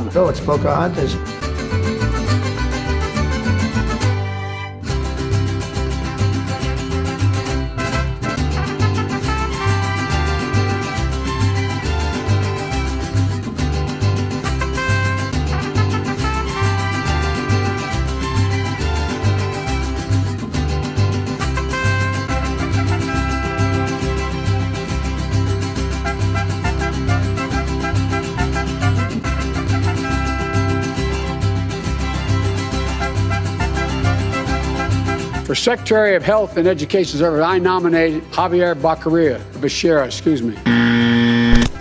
mom. Oh, it's Pocahontas. For Secretary of Health and Education Service, I nominate Javier Becerra, excuse me.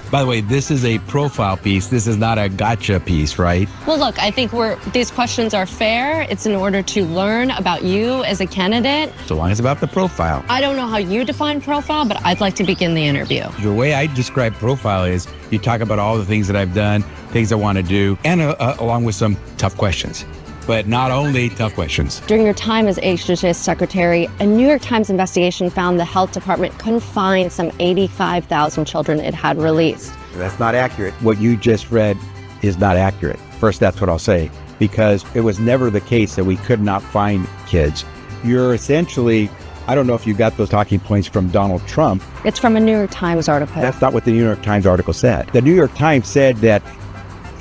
By the way, this is a profile piece. This is not a gotcha piece, right? Well, look, I think these questions are fair. It's in order to learn about you as a candidate. So long as it's about the profile. I don't know how you define profile, but I'd like to begin the interview. The way I describe profile is you talk about all the things that I've done, things I want to do, and along with some tough questions. But not only tough questions. During your time as HHS Secretary, a New York Times investigation found the health department couldn't find some 85,000 children it had released. That's not accurate. What you just read is not accurate. First, that's what I'll say, because it was never the case that we could not find kids. You're essentially, I don't know if you got those talking points from Donald Trump. It's from a New York Times article. That's not what the New York Times article said. The New York Times said that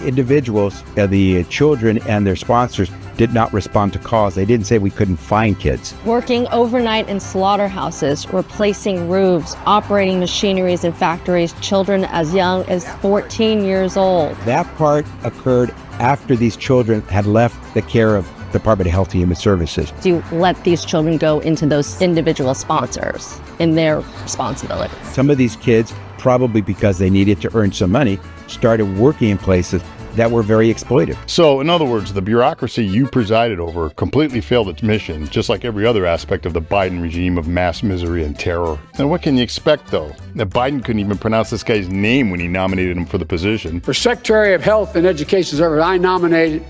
individuals, the children and their sponsors did not respond to calls. They didn't say we couldn't find kids. Working overnight in slaughterhouses, replacing roofs, operating machineries in factories, children as young as 14 years old. That part occurred after these children had left the care of Department of Health and Human Services. To let these children go into those individual sponsors in their responsibility. Some of these kids, probably because they needed to earn some money, started working in places that were very exploitive. So, in other words, the bureaucracy you presided over completely failed its mission, just like every other aspect of the Biden regime of mass misery and terror. And what can you expect, though? That Biden couldn't even pronounce this guy's name when he nominated him for the position. For Secretary of Health and Education Service, I nominate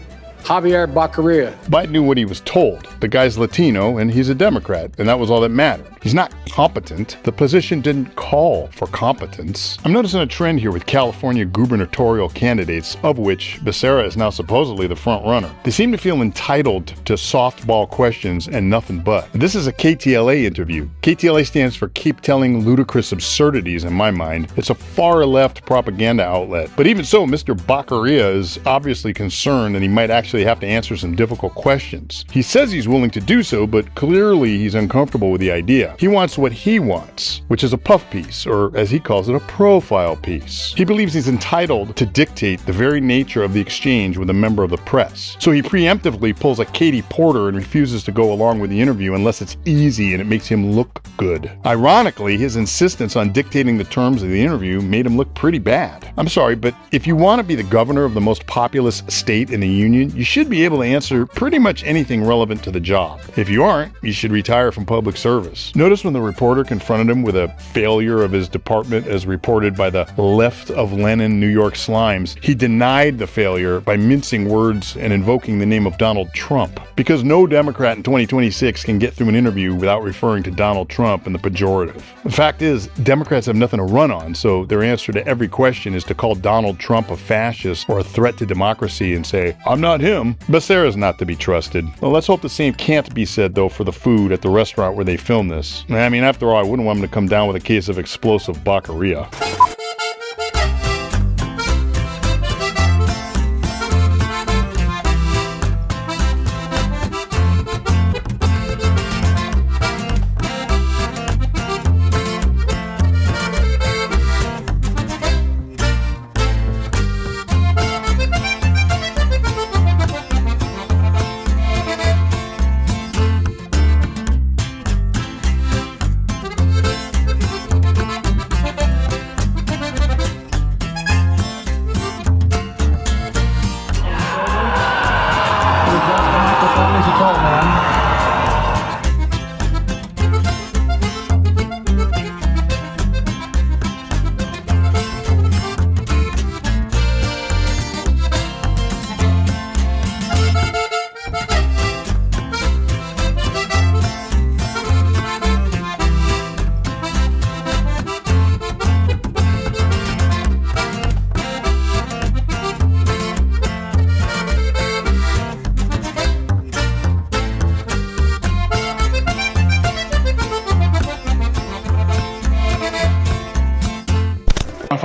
Javier Becerra. Biden knew what he was told. The guy's Latino and he's a Democrat, and that was all that mattered. He's not competent. The position didn't call for competence. I'm noticing a trend here with California gubernatorial candidates, of which Becerra is now supposedly the front runner. They seem to feel entitled to softball questions and nothing but. This is a KTLA interview. KTLA stands for Keep Telling Ludicrous Absurdities in my mind. It's a far-left propaganda outlet. But even so, Mr. Becerra is obviously concerned that he might actually have to answer some difficult questions. He says he's willing to do so, but clearly he's uncomfortable with the idea. He wants what he wants, which is a puff piece, or as he calls it, a profile piece. He believes he's entitled to dictate the very nature of the exchange with a member of the press. So he preemptively pulls a Katie Porter and refuses to go along with the interview unless it's easy and it makes him look good. Ironically, his insistence on dictating the terms of the interview made him look pretty bad. I'm sorry, but if you want to be the governor of the most populous state in the union, you should be able to answer pretty much anything relevant to the job. If you aren't, you should retire from public service. Notice when the reporter confronted him with a failure of his department as reported by the left of Lenin New York Slimes, he denied the failure by mincing words and invoking the name of Donald Trump. Because no Democrat in 2026 can get through an interview without referring to Donald Trump in the pejorative. The fact is, Democrats have nothing to run on, so their answer to every question is to call Donald Trump a fascist or a threat to democracy and say, I'm not him. Becerra's not to be trusted. Well, let's hope the same can't be said, though, for the food at the restaurant where they filmed this. I mean, after all, I wouldn't want him to come down with a case of explosive Becerra.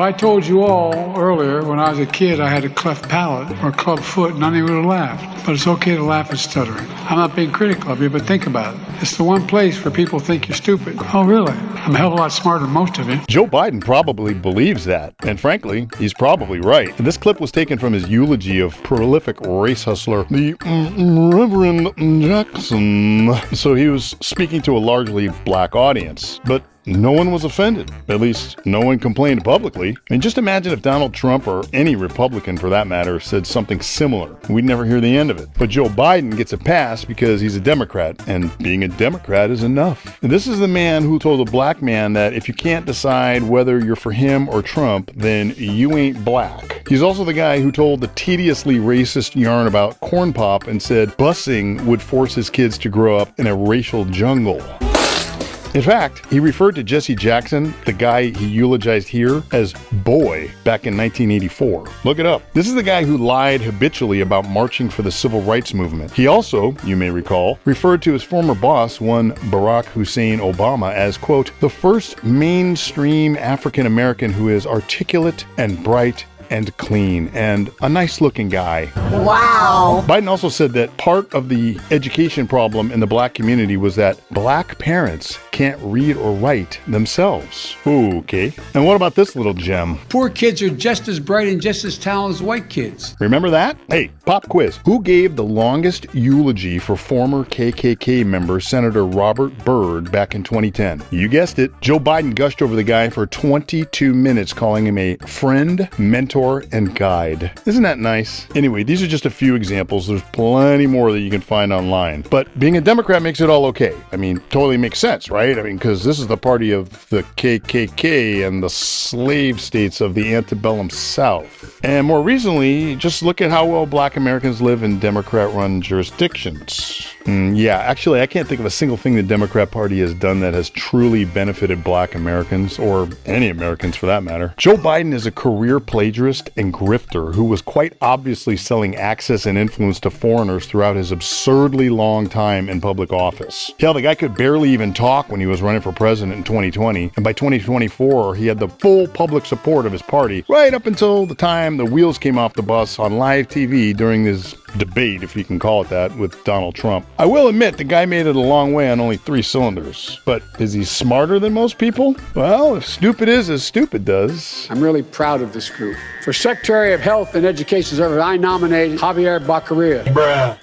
If I told you all earlier when I was a kid I had a cleft palate or club foot, none of you would have laughed. But it's okay to laugh at stuttering. I'm not being critical of you, but think about it. It's the one place where people think you're stupid. Oh, really? I'm a hell of a lot smarter than most of you. Joe Biden probably believes that, and frankly, he's probably right. This clip was taken from his eulogy of prolific race hustler, the Reverend Jackson. So he was speaking to a largely black audience, but no one was offended. At least, no one complained publicly. I mean, just imagine if Donald Trump, or any Republican for that matter, said something similar. We'd never hear the end of it. But Joe Biden gets a pass because he's a Democrat, and being a Democrat is enough. And this is the man who told a black man that if you can't decide whether you're for him or Trump, then you ain't black. He's also the guy who told the tediously racist yarn about corn pop and said busing would force his kids to grow up in a racial jungle. In fact, he referred to Jesse Jackson, the guy he eulogized here, as boy back in 1984. Look it up. This is the guy who lied habitually about marching for the civil rights movement. He also, you may recall, referred to his former boss, one Barack Hussein Obama, as, quote, the first mainstream African American who is articulate and bright and clean, and a nice-looking guy. Wow. Biden also said that part of the education problem in the black community was that black parents can't read or write themselves. Okay. And what about this little gem? Poor kids are just as bright and just as talented as white kids. Remember that? Hey, pop quiz. Who gave the longest eulogy for former KKK member Senator Robert Byrd back in 2010? You guessed it. Joe Biden gushed over the guy for 22 minutes, calling him a friend, mentor, and guide. Isn't that nice? Anyway, these are just a few examples. There's plenty more that you can find online. But being a Democrat makes it all okay. I mean, totally makes sense, right? I mean, because this is the party of the KKK and the slave states of the antebellum South. And more recently, just look at how well black Americans live in Democrat-run jurisdictions. Yeah, actually, I can't think of a single thing the Democrat Party has done that has truly benefited black Americans, or any Americans for that matter. Joe Biden is a career plagiarist and grifter who was quite obviously selling access and influence to foreigners throughout his absurdly long time in public office. Hell, the guy could barely even talk when he was running for president in 2020, and by 2024, he had the full public support of his party, right up until the time the wheels came off the bus on live TV during his debate, if you can call it that, with Donald Trump. I will admit the guy made it a long way on only 3 cylinders, but is he smarter than most people? Well, if stupid is as stupid does. I'm really proud of this group. For Secretary of Health and Education Service, I nominate Javier Baccaria.